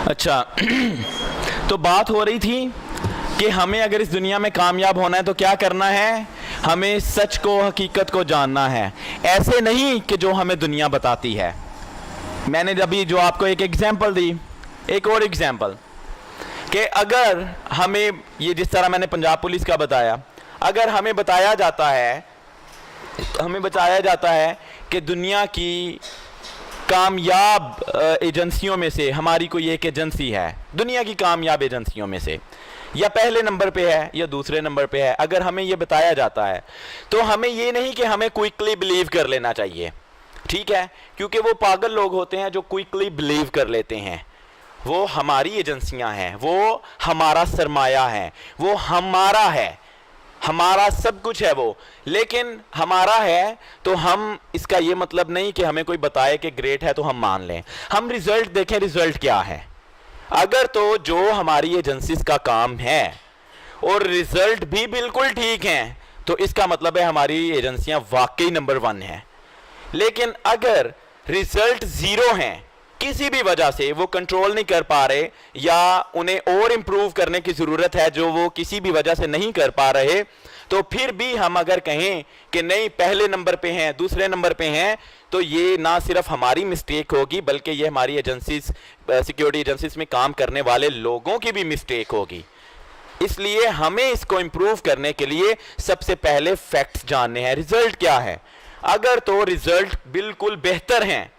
अच्छा तो बात हो रही थी कि हमें अगर इस दुनिया में कामयाब होना है तो क्या करना है, हमें सच को, हकीकत को जानना है, ऐसे नहीं कि जो हमें दुनिया बताती है। मैंने अभी जो आपको एक एग्जांपल दी, एक और एग्जांपल कि अगर हमें ये जिस तरह मैंने पंजाब पुलिस का बताया, अगर हमें बताया जाता है कि दुनिया की कामयाब एजेंसियों में से हमारी कोई एक एजेंसी है, दुनिया की कामयाब एजेंसियों में से, या पहले नंबर पे है या दूसरे नंबर पे है, अगर हमें ये बताया जाता है तो हमें ये नहीं कि हमें क्विकली बिलीव कर लेना चाहिए, ठीक है, क्योंकि वो पागल लोग होते हैं जो क्विकली बिलीव कर लेते हैं। वो हमारी एजेंसियां हैं, वो हमारा सरमाया है, वो हमारा है, हमारा सब कुछ है वो, लेकिन हमारा है तो हम, इसका ये मतलब नहीं कि हमें कोई बताए कि ग्रेट है तो हम मान लें। हम रिजल्ट देखें, रिजल्ट क्या है। अगर तो जो हमारी एजेंसीज का काम है और रिजल्ट भी बिल्कुल ठीक हैं तो इसका मतलब है हमारी एजेंसियां वाकई नंबर 1 हैं। लेकिन अगर रिजल्ट 0 हैं, किसी भी वजह से वो कंट्रोल नहीं कर पा रहे या उन्हें और इंप्रूव करने की ज़रूरत है जो वो किसी भी वजह से नहीं कर पा रहे, तो फिर भी हम अगर कहें कि नहीं पहले नंबर पे हैं, दूसरे नंबर पे हैं, तो ये ना सिर्फ हमारी मिस्टेक होगी बल्कि ये हमारी एजेंसीज, सिक्योरिटी एजेंसीज में काम करने वाले लोगों की भी मिस्टेक होगी। इसलिए हमें इसको इंप्रूव करने के लिए सबसे पहले फैक्ट्स जानने हैं, रिजल्ट क्या है। अगर तो रिजल्ट बिल्कुल बेहतर हैं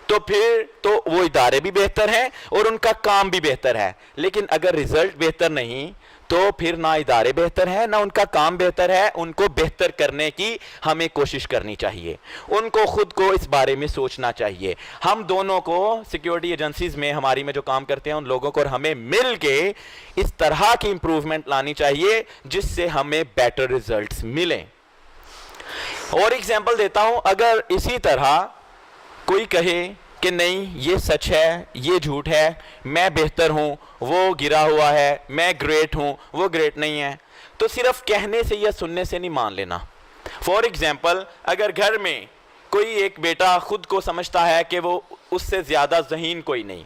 तो फिर तो वो इदारे भी बेहतर हैं और उनका काम भी बेहतर है। लेकिन अगर रिजल्ट बेहतर नहीं तो फिर ना इदारे बेहतर हैं ना उनका काम बेहतर है। उनको बेहतर करने की हमें कोशिश करनी चाहिए, उनको खुद को इस बारे में सोचना चाहिए। हम दोनों को, सिक्योरिटी एजेंसीज में हमारी में जो काम करते हैं उन लोगों को और हमें मिल के इस तरह की इंप्रूवमेंट लानी चाहिए जिससे हमें बेटर रिजल्ट्स मिलें। और एग्जाम्पल देता हूं, अगर इसी तरह कोई कहे कि नहीं ये सच है, ये झूठ है, मैं बेहतर हूं, वो गिरा हुआ है, मैं ग्रेट हूं, वो ग्रेट नहीं है, तो सिर्फ कहने से या सुनने से नहीं मान लेना। फॉर एग्जाम्पल, अगर घर में कोई एक बेटा खुद को समझता है कि वो उससे ज़्यादा ज़हीन कोई नहीं,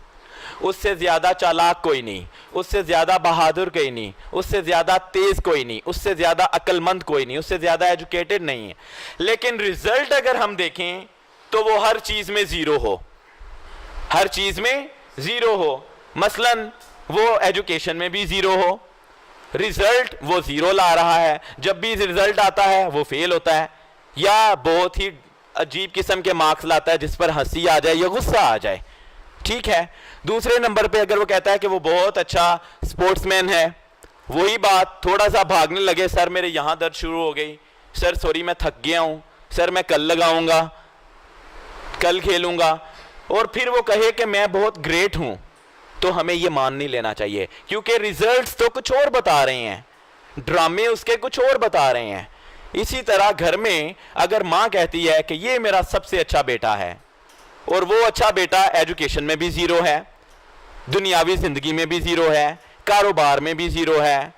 उससे ज़्यादा चालाक कोई नहीं, उससे ज़्यादा बहादुर कोई नहीं, उससे ज़्यादा तेज़ कोई नहीं, उससे ज़्यादा अक्लमंद कोई नहीं, उससे ज़्यादा एजुकेटेड नहीं है, लेकिन रिजल्ट अगर हम देखें तो वो हर चीज़ में 0 हो, हर चीज में 0 हो। मसलन वो एजुकेशन में भी 0 हो, रिजल्ट वो 0 ला रहा है, जब भी रिजल्ट आता है वो फेल होता है या बहुत ही अजीब किस्म के मार्क्स लाता है जिस पर हंसी आ जाए या गुस्सा आ जाए, ठीक है। दूसरे नंबर पे अगर वो कहता है कि वो बहुत अच्छा स्पोर्ट्समैन है, वही बात थोड़ा सा भागने लगे, सर मेरे यहां दर्द शुरू हो गई, सर सॉरी मैं थक गया हूं, सर मैं कल लगाऊंगा, कल खेलूंगा, और फिर वो कहे कि मैं बहुत ग्रेट हूं, तो हमें ये मान नहीं लेना चाहिए, क्योंकि रिजल्ट्स तो कुछ और बता रहे हैं, ड्रामे उसके कुछ और बता रहे हैं। इसी तरह घर में अगर माँ कहती है कि ये मेरा सबसे अच्छा बेटा है और वो अच्छा बेटा एजुकेशन में भी 0 है, दुनियावी जिंदगी में भी 0 है, कारोबार में भी 0 है,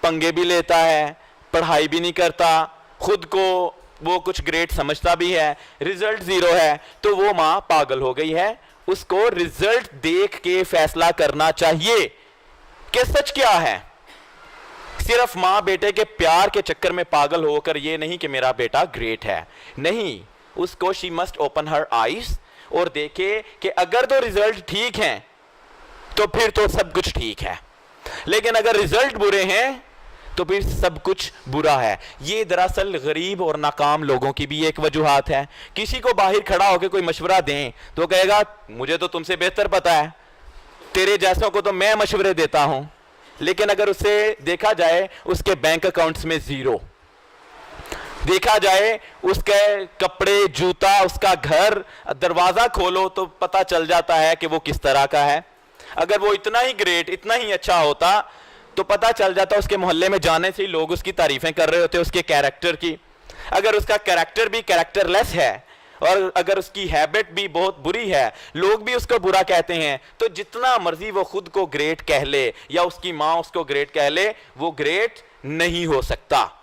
पंगे भी लेता है, पढ़ाई भी नहीं करता, खुद को वो कुछ ग्रेट समझता भी है, रिजल्ट 0 है, तो वो माँ पागल हो गई है। उसको रिजल्ट देख के फैसला करना चाहिए कि सच क्या है। सिर्फ माँ बेटे के प्यार के चक्कर में पागल होकर ये नहीं कि मेरा बेटा ग्रेट है, नहीं, उसको she must open her eyes और देखे कि अगर तो रिजल्ट ठीक है तो फिर तो सब कुछ ठीक है, लेकिन अगर रिजल्ट बुरे हैं तो फिर सब कुछ बुरा है। ये दरअसल गरीब और नाकाम लोगों की भी एक वजूहात है। किसी को बाहर खड़ा होकर कोई मशवरा दें तो कहेगा मुझे तो तुमसे बेहतर पता है, तेरे जैसों को तो मैं मशवरे देता हूं, लेकिन अगर उसे देखा जाए उसके बैंक अकाउंट्स में 0, देखा जाए उसके कपड़े, जूता, उसका घर, दरवाजा खोलो तो पता चल जाता है कि वो किस तरह का है। अगर वो इतना ही ग्रेट, इतना ही अच्छा होता तो पता चल जाता, उसके मोहल्ले में जाने से ही लोग उसकी तारीफें कर रहे होते उसके कैरेक्टर की। अगर उसका कैरेक्टर भी कैरेक्टरलेस है और अगर उसकी हैबिट भी बहुत बुरी है, लोग भी उसको बुरा कहते हैं, तो जितना मर्जी वो खुद को ग्रेट कह ले या उसकी माँ उसको ग्रेट कह ले, वो ग्रेट नहीं हो सकता।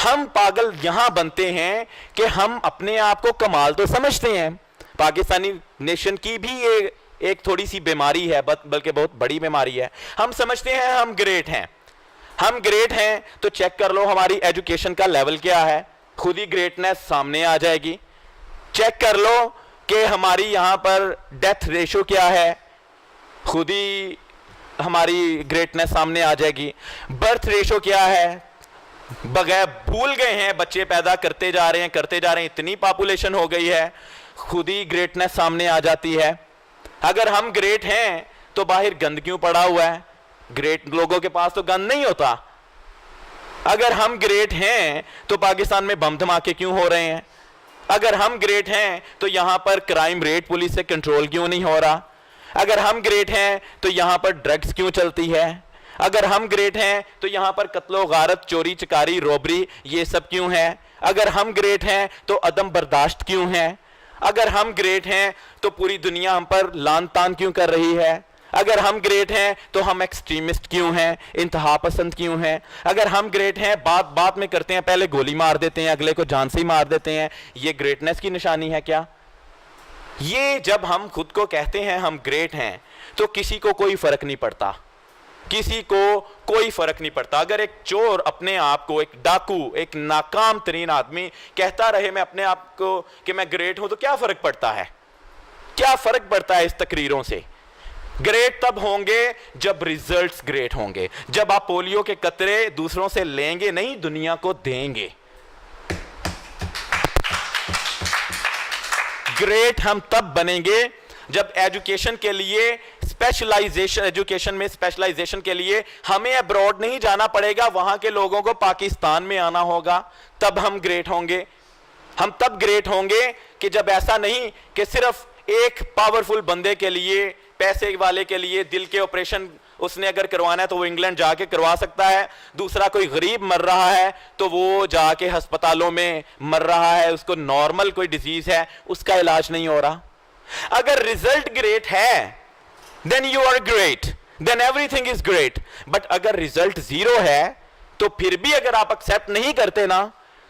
हम पागल यहां बनते हैं कि हम अपने आप को कमाल तो समझते हैं। पाकिस्तानी नेशन की भी ये एक थोड़ी सी बीमारी है, बल्कि बहुत बड़ी बीमारी है। हम समझते हैं हम ग्रेट हैं, हम ग्रेट हैं, तो चेक कर लो हमारी एजुकेशन का लेवल क्या है, खुद ही ग्रेटनेस सामने आ जाएगी। चेक कर लो कि हमारी यहां पर डेथ रेशो क्या है, खुद ही हमारी ग्रेटनेस सामने आ जाएगी। बर्थ रेशो क्या है, बगैर भूल गए हैं, बच्चे पैदा करते जा रहे हैं, इतनी पॉपुलेशन हो गई है, खुद ही ग्रेटनेस सामने आ जाती है। अगर हम ग्रेट हैं तो बाहर गंद क्यों पड़ा हुआ है, ग्रेट लोगों के पास तो गंद नहीं होता। अगर हम ग्रेट हैं तो पाकिस्तान में बम धमाके क्यों हो रहे हैं, अगर हम ग्रेट हैं तो यहां पर क्राइम रेट पुलिस से कंट्रोल क्यों नहीं हो रहा, अगर हम ग्रेट हैं तो यहां पर ड्रग्स क्यों चलती है, अगर हम ग्रेट हैं तो यहां पर कत्लो गारत, चोरी चकारी, रॉबरी, ये सब क्यों है, अगर हम ग्रेट हैं तो अदम बर्दाश्त क्यों है, अगर हम ग्रेट हैं तो पूरी दुनिया हम पर लान तान क्यों कर रही है, अगर हम ग्रेट हैं तो हम एक्सट्रीमिस्ट क्यों हैं, इंतहा पसंद क्यों हैं, अगर हम ग्रेट हैं बात बात में करते हैं, पहले गोली मार देते हैं, अगले को जान से ही मार देते हैं, ये ग्रेटनेस की निशानी है क्या? ये जब हम खुद को कहते हैं हम ग्रेट हैं तो किसी को कोई फर्क नहीं पड़ता, किसी को कोई फर्क नहीं पड़ता। अगर एक चोर अपने आप को, एक डाकू, एक नाकाम तरीन आदमी कहता रहे मैं अपने आप को कि मैं ग्रेट हूं, तो क्या फर्क पड़ता है, क्या फर्क पड़ता है इस तकरीरों से? ग्रेट तब होंगे जब रिजल्ट्स ग्रेट होंगे, जब आप पोलियो के कतरे दूसरों से लेंगे नहीं, दुनिया को देंगे। ग्रेट हम तब बनेंगे जब एजुकेशन के लिए स्पेशलाइजेशन, एजुकेशन में स्पेशलाइजेशन के लिए हमें अब्रॉड नहीं जाना पड़ेगा, वहां के लोगों को पाकिस्तान में आना होगा, तब हम ग्रेट होंगे। हम तब ग्रेट होंगे कि जब ऐसा नहीं कि सिर्फ एक पावरफुल बंदे के लिए, पैसे वाले के लिए दिल के ऑपरेशन उसने अगर करवाना है तो वो इंग्लैंड जाके करवा सकता है, दूसरा कोई गरीब मर रहा है तो वो जाके अस्पतालों में मर रहा है, उसको नॉर्मल कोई डिजीज है उसका इलाज नहीं हो रहा। अगर रिजल्ट ग्रेट है then you are great, then everything is great. But अगर रिजल्ट जीरो है तो फिर भी अगर आप एक्सेप्ट नहीं करते ना,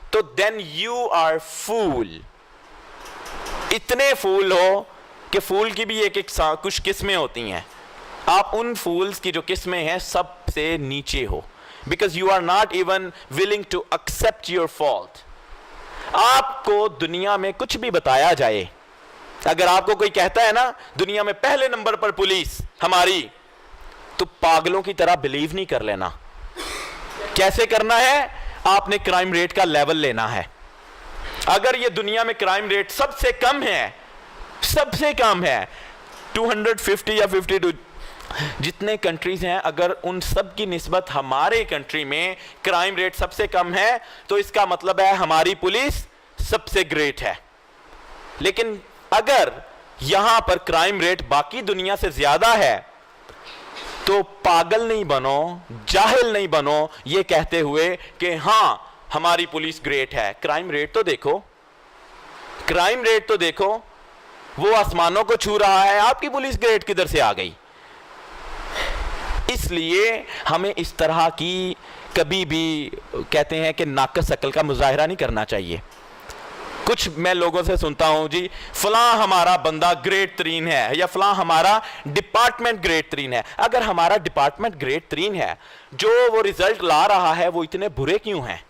तो देन यू आर फूल। इतने फूल हो कि फूल की भी एक कुछ किस्में होती हैं, आप उन फूल्स की जो किस्में हैं सबसे नीचे हो, because you are not even willing to accept your fault. आपको दुनिया में कुछ भी बताया जाए, अगर आपको कोई कहता है ना दुनिया में पहले नंबर पर पुलिस हमारी, तो पागलों की तरह बिलीव नहीं कर लेना। कैसे करना है? आपने क्राइम रेट का लेवल लेना है। अगर ये दुनिया में क्राइम रेट सबसे कम है, सबसे कम है 250 या 52 जितने कंट्रीज हैं, अगर उन सब की निस्बत हमारे कंट्री में क्राइम रेट सबसे कम है, तो इसका मतलब है हमारी पुलिस सबसे ग्रेट है। लेकिन अगर यहां पर क्राइम रेट बाकी दुनिया से ज्यादा है, तो पागल नहीं बनो, जाहिल नहीं बनो ये कहते हुए कि हां हमारी पुलिस ग्रेट है। क्राइम रेट तो देखो, क्राइम रेट तो देखो, वो आसमानों को छू रहा है, आपकी पुलिस ग्रेट किधर से आ गई? इसलिए हमें इस तरह की कभी भी कहते हैं कि नाकस अकल का मुजाहिरा नहीं करना चाहिए। कुछ मैं लोगों से सुनता हूं जी फलां हमारा बंदा ग्रेट तरीन है, या फलां हमारा डिपार्टमेंट ग्रेट तरीन है। अगर हमारा डिपार्टमेंट ग्रेट तरीन है, जो वो रिजल्ट ला रहा है वो इतने बुरे क्यों हैं?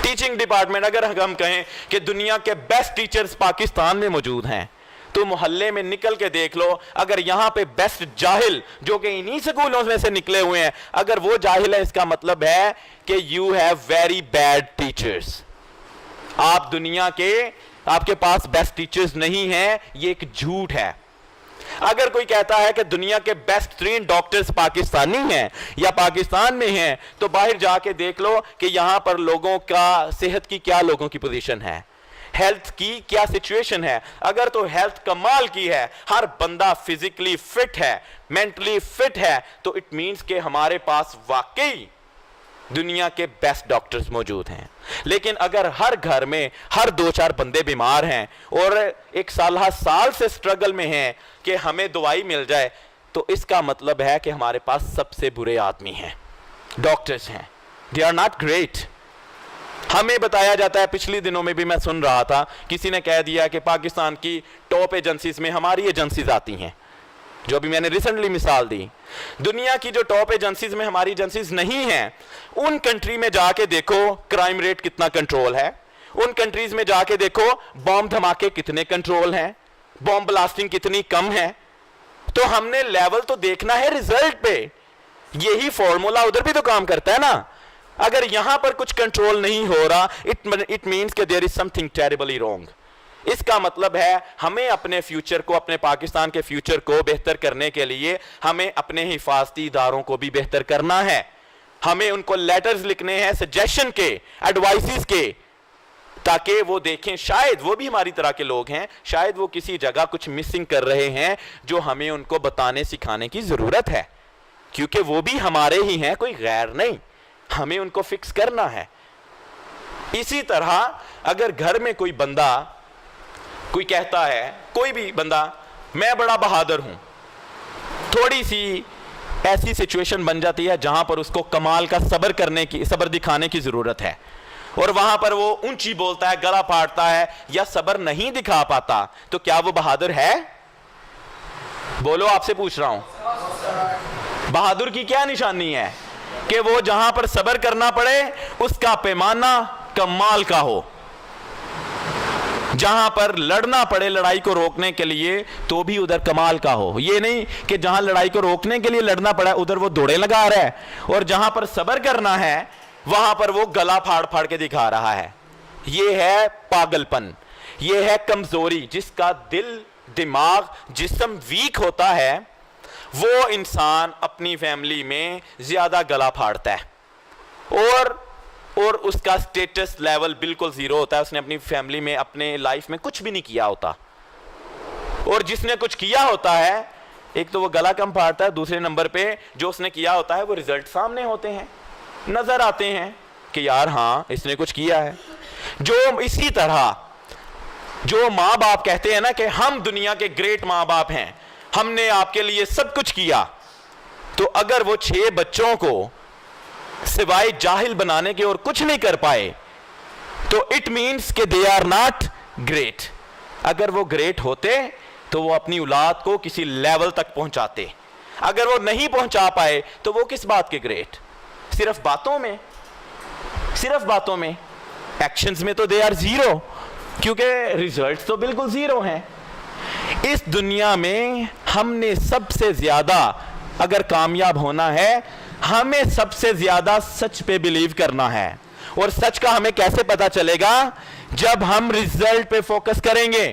टीचिंग डिपार्टमेंट, अगर हम कहें कि दुनिया के बेस्ट टीचर्स पाकिस्तान में मौजूद हैं, तो मोहल्ले में निकल के देख लो, अगर यहां पे बेस्ट जाहिल जो कि इन्हीं स्कूलों में से निकले हुए हैं, अगर वो जाहिल है, इसका मतलब है कि you have very bad teachers. आप दुनिया के, आपके पास बेस्ट टीचर्स नहीं हैं, ये एक झूठ है। अगर कोई कहता है कि दुनिया के बेस्ट 3 डॉक्टर्स पाकिस्तानी हैं या पाकिस्तान में हैं, तो बाहर जाके देख लो कि यहां पर लोगों का सेहत की क्या लोगों की पोजीशन है, हेल्थ की क्या सिचुएशन है। अगर तो हेल्थ कमाल की है, हर बंदा फिजिकली फिट है, मेंटली फिट है, तो इट मींस कि हमारे पास वाकई दुनिया के बेस्ट डॉक्टर्स मौजूद हैं। लेकिन अगर हर घर में हर 2-4 बंदे बीमार हैं और एक साल से स्ट्रगल में हैं कि हमें दवाई मिल जाए, तो इसका मतलब है कि हमारे पास सबसे बुरे आदमी हैं, डॉक्टर्स हैं। They are not great. हमें बताया जाता है, पिछले दिनों में भी मैं सुन रहा था, किसी ने कह दिया कि पाकिस्तान की टॉप एजेंसीज में हमारी एजेंसीज आती हैं, जो अभी मैंने रिसेंटली मिसाल दी। दुनिया की जो टॉप एजेंसीज में हमारी एजेंसीज नहीं हैं, उन कंट्री में जाके देखो क्राइम रेट कितना कंट्रोल है, उन कंट्रीज में जाके देखो बॉम्ब धमाके कितने कंट्रोल हैं, बॉम्ब ब्लास्टिंग कितनी कम है। तो हमने लेवल तो देखना है रिजल्ट पे। यही फॉर्मूला उधर भी तो काम करता है ना। अगर यहां पर कुछ कंट्रोल नहीं हो रहा, इट मींस कि there is something terribly wrong. इसका मतलब है हमें अपने फ्यूचर को, अपने पाकिस्तान के फ्यूचर को बेहतर करने के लिए हमें अपने हिफाजती इदारों को भी बेहतर करना है। हमें उनको लेटर्स लिखने हैं सजेशन के, एडवाइसेस के, ताकि वो देखें, शायद वो भी हमारी तरह के लोग हैं, शायद वो किसी जगह कुछ मिसिंग कर रहे हैं जो हमें उनको बताने सिखाने की जरूरत है, क्योंकि वो भी हमारे ही हैं, कोई गैर नहीं। हमें उनको फिक्स करना है। इसी तरह अगर घर में कोई बंदा, कोई कहता है, कोई भी बंदा, मैं बड़ा बहादुर हूं, थोड़ी सी ऐसी सिचुएशन बन जाती है जहां पर उसको कमाल का सब्र करने की, सब्र दिखाने की जरूरत है, और वहां पर वो ऊंची बोलता है, गला फाड़ता है या सब्र नहीं दिखा पाता, तो क्या वो बहादुर है? बोलो, आपसे पूछ रहा हूं। बहादुर की क्या निशानी है? कि वो जहां पर सब्र करना पड़े उसका पैमाना कमाल का हो, जहां पर लड़ना पड़े लड़ाई को रोकने के लिए तो भी उधर कमाल का हो। ये नहीं कि जहां लड़ाई को रोकने के लिए लड़ना पड़ा उधर वो दौड़े लगा रहा है, और जहां पर सब्र करना है वहां पर वो गला फाड़ फाड़ के दिखा रहा है। ये है पागलपन, ये है कमजोरी। जिसका दिल, दिमाग, जिस्म वीक होता है वो इंसान अपनी फैमिली में ज्यादा गला फाड़ता है और उसका स्टेटस लेवल बिल्कुल जीरो होता है। उसने अपनी फैमिली में, अपने लाइफ में कुछ भी नहीं किया होता, और जिसने कुछ किया होता है, एक तो वो गला कम फाड़ता है, दूसरे नंबर पे जो उसने किया होता है वो रिजल्ट सामने होते हैं, नजर आते हैं कि यार हाँ इसने कुछ किया है। जो इसी तरह जो माँ बाप कहते हैं ना कि हम दुनिया के ग्रेट माँ बाप हैं, हमने आपके लिए सब कुछ किया, तो अगर वो 6 बच्चों को सिवाय जाहिल बनाने के और कुछ नहीं कर पाए तो इट मीन्स कि दे आर नॉट ग्रेट। अगर वो ग्रेट होते तो वो अपनी औलाद को किसी लेवल तक पहुंचाते। अगर वो नहीं पहुंचा पाए तो वो किस बात के ग्रेट? सिर्फ बातों में, सिर्फ बातों में, एक्शंस में तो दे आर जीरो, क्योंकि रिजल्ट्स तो बिल्कुल जीरो हैं। इस दुनिया में हमने सबसे ज्यादा अगर कामयाब होना है, हमें सबसे ज्यादा सच पे बिलीव करना है। और सच का हमें कैसे पता चलेगा? जब हम रिजल्ट पे फोकस करेंगे।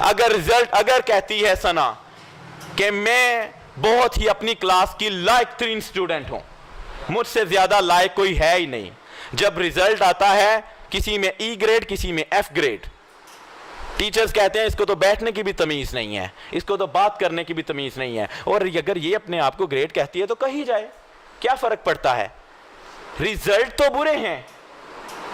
अगर रिजल्ट, अगर कहती है सना कि मैं बहुत ही अपनी क्लास की लायक 3 स्टूडेंट हूं, मुझसे ज्यादा लायक कोई है ही नहीं, जब रिजल्ट आता है किसी में E ग्रेड, किसी में F ग्रेड, टीचर्स कहते हैं इसको तो बैठने की भी तमीज नहीं है, इसको तो बात करने की भी तमीज नहीं है, और अगर ये अपने आप को ग्रेड कहती है तो कही जाए, क्या फर्क पड़ता है? रिजल्ट तो बुरे हैं।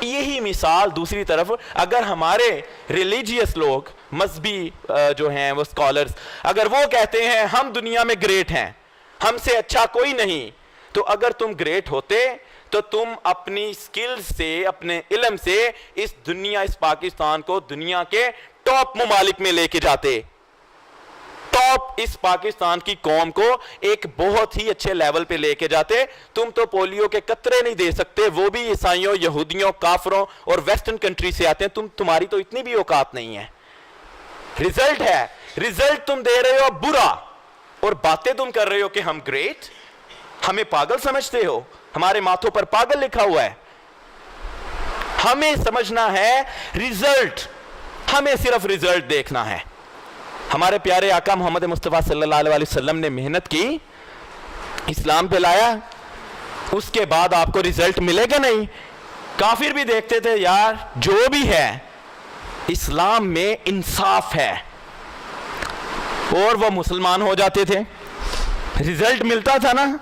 यही मिसाल दूसरी तरफ अगर हमारे रिलीजियस लोग, मजहबी जो हैं वो स्कॉलर्स, अगर वो कहते हैं हम दुनिया में ग्रेट हैं, हमसे अच्छा कोई नहीं, तो अगर तुम ग्रेट होते तो तुम अपनी स्किल्स से, अपने इल्म से इस दुनिया, इस पाकिस्तान को दुनिया के टॉप ममालिक में लेके जाते, टॉप इस पाकिस्तान की कौम को एक बहुत ही अच्छे लेवल पे लेके जाते। तुम तो पोलियो के कतरे नहीं दे सकते, वो भी ईसाइयों, यहूदियों, काफरों और वेस्टर्न कंट्री से आते हैं, तुम्हारी तो इतनी भी औकात नहीं है। रिजल्ट है, रिजल्ट तुम दे रहे हो बुरा, और बातें तुम कर रहे हो कि हम ग्रेट, हमें पागल समझते हो, हमारे माथों पर पागल लिखा हुआ है। हमें समझना है रिजल्ट, हमें सिर्फ रिजल्ट देखना है। हमारे प्यारे आका मोहम्मद मुस्तफा सल्लल्लाहु अलैहि वसल्लम ने मेहनत की, इस्लाम पे लाया, उसके बाद आपको रिजल्ट मिलेगा नहीं। काफिर भी देखते थे यार जो भी है इस्लाम में इंसाफ है, और वो मुसलमान हो जाते थे। रिजल्ट मिलता था ना,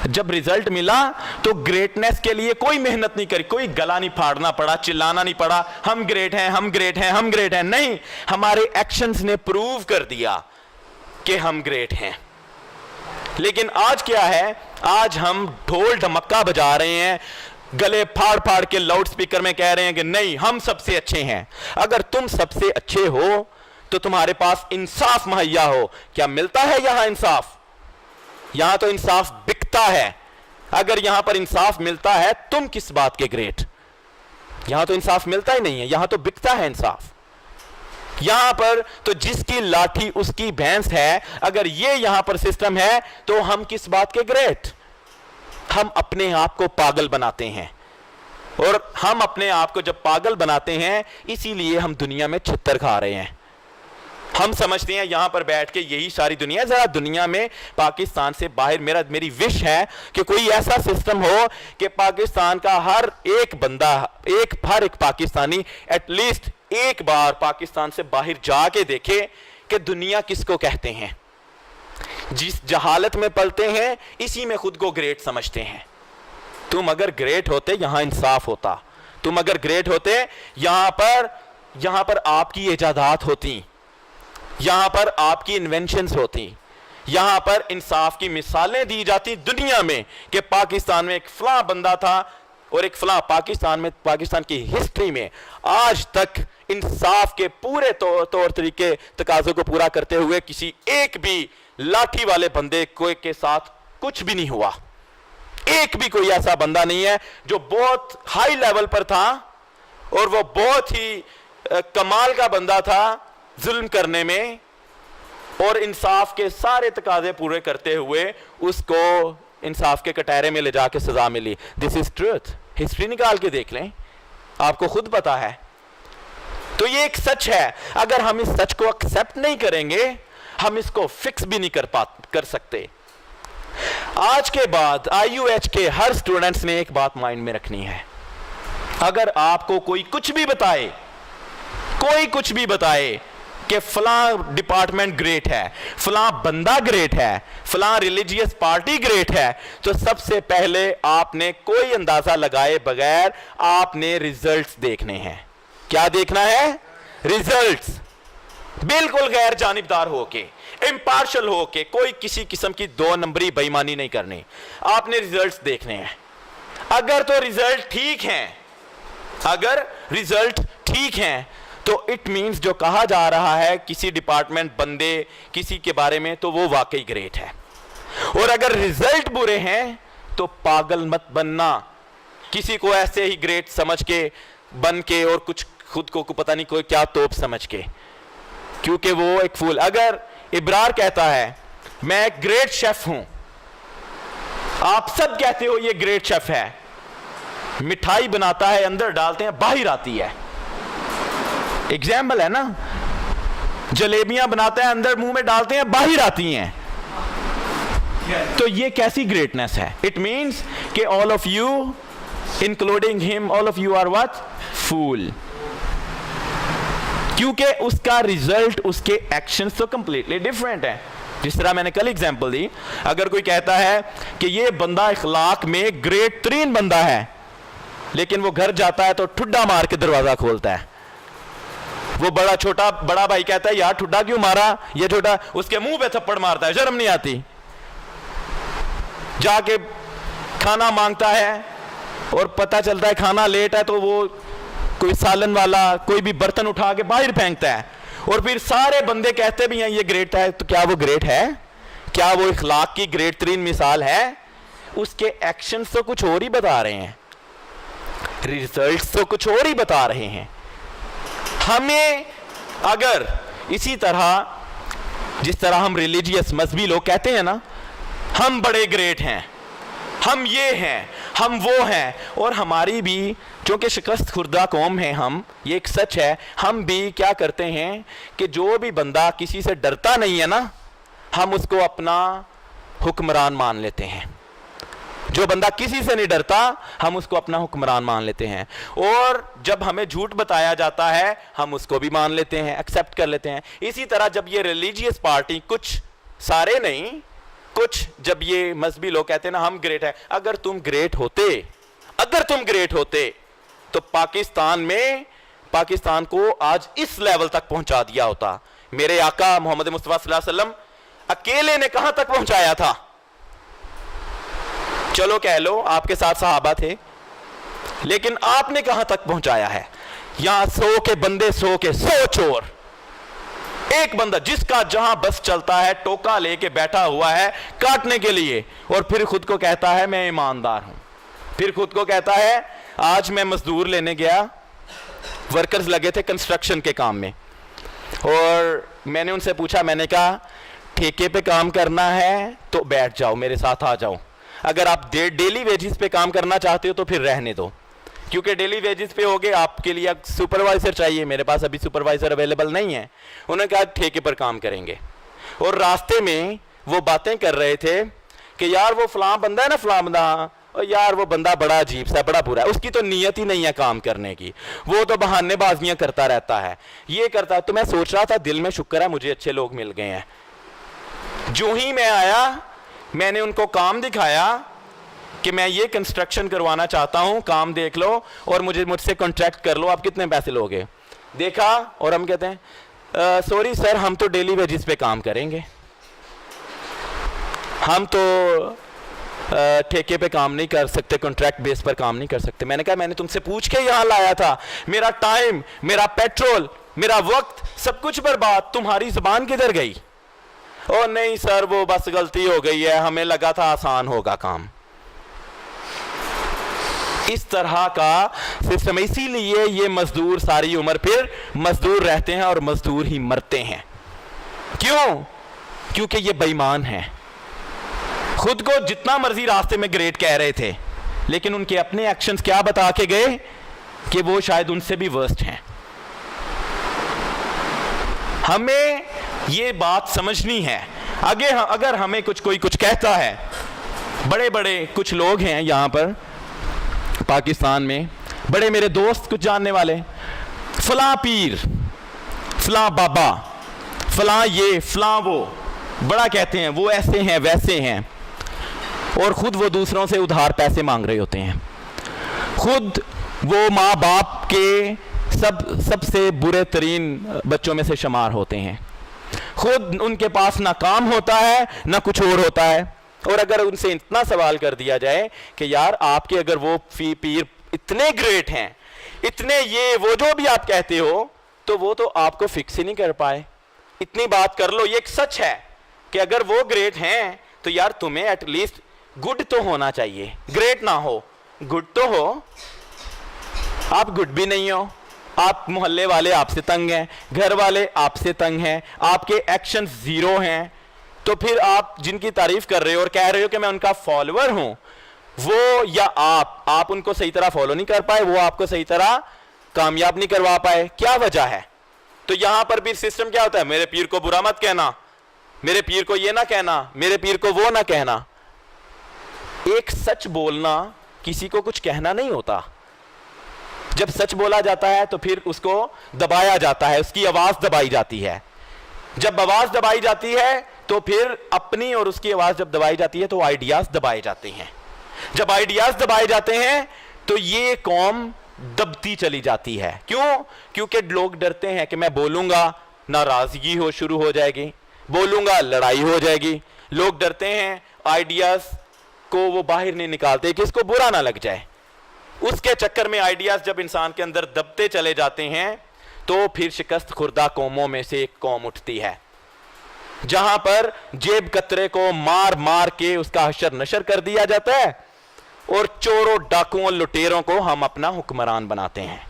जब रिजल्ट मिला तो ग्रेटनेस के लिए कोई मेहनत नहीं करी, कोई गला नहीं फाड़ना पड़ा, चिल्लाना नहीं पड़ा, हम ग्रेट हैं, हम ग्रेट हैं, हम ग्रेट हैं। नहीं, हमारे एक्शंस ने प्रूव कर दिया कि हम ग्रेट हैं। लेकिन आज क्या है? आज हम ढोल ढमक्का बजा रहे हैं, गले फाड़ फाड़ के लाउड स्पीकर में कह रहे हैं कि नहीं हम सबसे अच्छे हैं। अगर तुम सबसे अच्छे हो तो तुम्हारे पास इंसाफ मुहैया हो। क्या मिलता है यहां इंसाफ? यहां तो इंसाफ बिकता है। अगर यहां पर इंसाफ मिलता है, तुम किस बात के ग्रेट? यहां तो इंसाफ मिलता ही नहीं है, यहां तो बिकता है इंसाफ। यहां पर तो जिसकी लाठी उसकी भैंस है। अगर ये यहां पर सिस्टम है तो हम किस बात के ग्रेट? हम अपने आप को पागल बनाते हैं, और हम अपने आप को जब पागल बनाते हैं इसीलिए हम दुनिया में छित्तर खा रहे हैं। हम समझते हैं यहां पर बैठ के यही सारी दुनिया। जरा दुनिया में पाकिस्तान से बाहर मेरी विश है कि कोई ऐसा सिस्टम हो कि पाकिस्तान का हर एक बंदा, हर एक पाकिस्तानी एटलीस्ट एक बार पाकिस्तान से बाहर जाके देखे कि दुनिया किसको कहते हैं। जिस जहालत में पलते हैं इसी में खुद को ग्रेट समझते हैं। तुम अगर ग्रेट होते यहां इंसाफ होता। तुम अगर ग्रेट होते यहां पर आपकी इजादात होती, यहां पर आपकी इन्वेंशंस होती, यहां पर इंसाफ की मिसालें दी जाती दुनिया में कि पाकिस्तान में एक फलां बंदा था और एक फलां पाकिस्तान की हिस्ट्री में आज तक इंसाफ के पूरे तौर तरीके तकाज़ों को पूरा करते हुए किसी एक भी लाठी वाले बंदे के साथ कुछ भी नहीं हुआ। एक भी कोई ऐसा बंदा नहीं है जो बहुत हाई लेवल पर था और वो बहुत ही कमाल का बंदा था जुल्म करने में, और इंसाफ के सारे तकाजे पूरे करते हुए उसको इंसाफ के कटहरे में ले जाके सजा मिली। This is truth. हिस्ट्री निकाल के देख लें, आपको खुद पता है। तो ये एक सच है। अगर हम इस सच को एक्सेप्ट नहीं करेंगे हम इसको फिक्स भी नहीं कर सकते। आज के बाद IUH के हर स्टूडेंट्स ने एक बात माइंड में रखनी है। अगर आपको कोई कुछ भी बताए कि फलां डिपार्टमेंट ग्रेट है, फलां बंदा ग्रेट है, फलां रिलीजियस पार्टी ग्रेट है, तो सबसे पहले आपने कोई अंदाजा लगाए बगैर आपने रिजल्ट्स देखने हैं। क्या देखना है? रिजल्ट्स। बिल्कुल गैर जानिबदार होके, इंपार्शियल होके, कोई किसी किस्म की 2 नंबरी बेईमानी नहीं करनी। आपने रिजल्ट्स देखने हैं। अगर रिजल्ट ठीक हैं तो इट मींस जो कहा जा रहा है किसी डिपार्टमेंट बंदे किसी के बारे में तो वो वाकई ग्रेट है। और अगर रिजल्ट बुरे हैं तो पागल मत बनना किसी को ऐसे ही ग्रेट समझ के बन के और कुछ खुद को पता नहीं कोई क्या तोप समझ के, क्योंकि वो एक फूल। अगर इब्रार कहता है मैं एक ग्रेट शेफ हूं, आप सब कहते हो ये ग्रेट शेफ है, मिठाई बनाता है अंदर डालते हैं बाहर आती है, एग्जाम्पल है ना। जलेबियां बनाते हैं अंदर मुंह में डालते हैं बाहर आती हैं, तो ये कैसी ग्रेटनेस है? इट मींस कि all of you including him, all of you are what? Fool. क्योंकि उसका रिजल्ट, उसके एक्शंस तो कंप्लीटली डिफरेंट है। जिस तरह मैंने कल एग्जांपल दी, अगर कोई कहता है कि ये बंदा इखलाक में ग्रेट तरीन बंदा है, लेकिन वो घर जाता है तो ठुड्डा मार के दरवाजा खोलता है, वो बड़ा भाई कहता है यार ठुड्डा क्यों मारा, ये छोटा उसके मुंह पे थप्पड़ मारता है, शर्म नहीं आती। जाके खाना मांगता है और पता चलता है खाना लेट है तो वो कोई सालन वाला कोई भी बर्तन उठा के बाहर फेंकता है, और फिर सारे बंदे कहते भी हैं ये ग्रेट है। तो क्या वो ग्रेट है? क्या वो इखलाक की ग्रेट तरीन मिसाल है? उसके एक्शंस तो कुछ और ही बता रहे हैं, रिजल्ट्स तो कुछ और ही बता रहे हैं। हमें अगर इसी तरह जिस तरह हम रिलीजियस मजहबी लोग कहते हैं ना, हम बड़े ग्रेट हैं, हम ये हैं, हम वो हैं, और हमारी भी चूंकि शिकस्त खुर्दा कौम है हम, ये एक सच है, हम भी क्या करते हैं कि जो भी बंदा किसी से डरता नहीं है ना, हम उसको अपना हुक्मरान मान लेते हैं। जो बंदा किसी से नहीं डरता हम उसको अपना हुक्मरान मान लेते हैं, और जब हमें झूठ बताया जाता है हम उसको भी मान लेते हैं, एक्सेप्ट कर लेते हैं। इसी तरह जब ये रिलीजियस पार्टी, कुछ सारे नहीं, कुछ जब ये मजहबी लोग कहते हैं ना हम ग्रेट है, अगर तुम ग्रेट होते तो पाकिस्तान को आज इस लेवल तक पहुंचा दिया होता। मेरे आका मोहम्मद मुस्तफा सल्लल्लाहु अलैहि वसल्लम अकेले ने कहां तक पहुंचाया था? चलो कह लो आपके साथ सहाबा थे, लेकिन आपने कहां तक पहुंचाया है? यहां 100 के बंदे, 100 के 100 चोर, एक बंदा जिसका जहां बस चलता है टोका लेके बैठा हुआ है काटने के लिए, और फिर खुद को कहता है मैं ईमानदार हूं। फिर खुद को कहता है, आज मैं मजदूर लेने गया, वर्कर्स लगे थे कंस्ट्रक्शन के काम में, और मैंने उनसे पूछा, मैंने कहा ठेके पे काम करना है तो बैठ जाओ, मेरे साथ आ जाओ। अगर आप डेली वेजेस पे काम करना चाहते हो तो फिर रहने दो, क्योंकि डेली वेजेस पे होगे, आपके लिए सुपरवाइजर चाहिए, मेरे पास अभी सुपरवाइजर अवेलेबल नहीं है। उन्होंने कहा ठेके पर काम करेंगे। और रास्ते में वो बातें कर रहे थे कि यार वो फलां बंदा है ना, फलां बंदा, और यार वो बंदा बड़ा अजीब सा, बड़ा बुरा है, उसकी तो नीयत ही नहीं है काम करने की, वो तो बहानेबाजियां करता रहता है, ये करता है। तो मैं सोच रहा था दिल में शुक्र है मुझे अच्छे लोग मिल गए हैं। जो ही मैं आया, मैंने उनको काम दिखाया कि मैं ये कंस्ट्रक्शन करवाना चाहता हूं, काम देख लो और मुझसे कॉन्ट्रैक्ट कर लो, आप कितने पैसे लोगे? देखा, और हम कहते हैं सॉरी सर, हम तो डेली वेजेस पे काम करेंगे, हम तो ठेके पे काम नहीं कर सकते, कॉन्ट्रैक्ट बेस पर काम नहीं कर सकते। मैंने कहा मैंने तुमसे पूछ के यहां लाया था, मेरा टाइम, मेरा पेट्रोल, मेरा वक्त, सब कुछ बर्बाद, तुम्हारी जुबान किधर गई? ओ नहीं सर, वो बस गलती हो गई है, हमें लगा था आसान होगा काम। इस तरह का सिस्टम, इसीलिए ये मजदूर सारी उम्र फिर मजदूर रहते हैं और मजदूर ही मरते हैं। क्यों? क्योंकि ये बेईमान हैं। खुद को जितना मर्जी रास्ते में ग्रेट कह रहे थे, लेकिन उनके अपने एक्शंस क्या बता के गए कि वो शायद उनसे भी वर्स्ट हैं। हमें ये बात समझनी है। आगे अगर हमें कोई कुछ कहता है, बड़े बड़े कुछ लोग हैं यहां पर पाकिस्तान में, बड़े मेरे दोस्त कुछ जानने वाले, फलां पीर, फलां बाबा, फलां ये, फलां वो, बड़ा कहते हैं, वो ऐसे हैं वैसे हैं, और खुद वो दूसरों से उधार पैसे मांग रहे होते हैं। खुद वो माँ बाप के सबसे बुरे तरीन बच्चों में से शुमार होते हैं। खुद उनके पास ना काम होता है ना कुछ और होता है। और अगर उनसे इतना सवाल कर दिया जाए कि यार आपके अगर वो पीर इतने ग्रेट हैं, इतने ये वो जो भी आप कहते हो, तो वो तो आपको फिक्स ही नहीं कर पाए। इतनी बात कर लो, ये एक सच है कि अगर वो ग्रेट हैं तो यार तुम्हें एटलीस्ट गुड तो होना चाहिए, ग्रेट ना हो, गुड तो हो। आप गुड भी नहीं हो, आप मोहल्ले वाले आपसे तंग हैं, घर वाले आपसे तंग हैं, आपके एक्शन जीरो हैं, तो फिर आप जिनकी तारीफ कर रहे हो और कह रहे हो कि मैं उनका फॉलोअर हूं, वो या आप उनको सही तरह फॉलो नहीं कर पाए, वो आपको सही तरह कामयाब नहीं करवा पाए, क्या वजह है? तो यहां पर भी सिस्टम क्या होता है, मेरे पीर को बुरा मत कहना, मेरे पीर को ये ना कहना, मेरे पीर को वो ना कहना। एक सच बोलना किसी को कुछ कहना नहीं होता। जब सच बोला जाता है तो फिर उसको दबाया जाता है, उसकी आवाज दबाई जाती है। जब आवाज दबाई जाती है तो फिर अपनी और उसकी आवाज जब दबाई जाती है तो आइडियाज दबाए जाते हैं। जब आइडियाज दबाए जाते हैं तो ये कौम दबती चली जाती है। क्यों? क्योंकि लोग डरते हैं कि मैं बोलूंगा नाराजगी शुरू हो जाएगी, बोलूंगा लड़ाई हो जाएगी। लोग डरते हैं, आइडियाज को वो बाहर नहीं निकालते कि इसको बुरा ना लग जाए। उसके चक्कर में आइडियाज जब इंसान के अंदर दबते चले जाते हैं तो फिर शिकस्त खुर्दा कौमों में से एक कौम उठती है, जहां पर जेब कतरे को मार मार के उसका हशर नशर कर दिया जाता है और चोरों डाकुओं लुटेरों को हम अपना हुक्मरान बनाते हैं।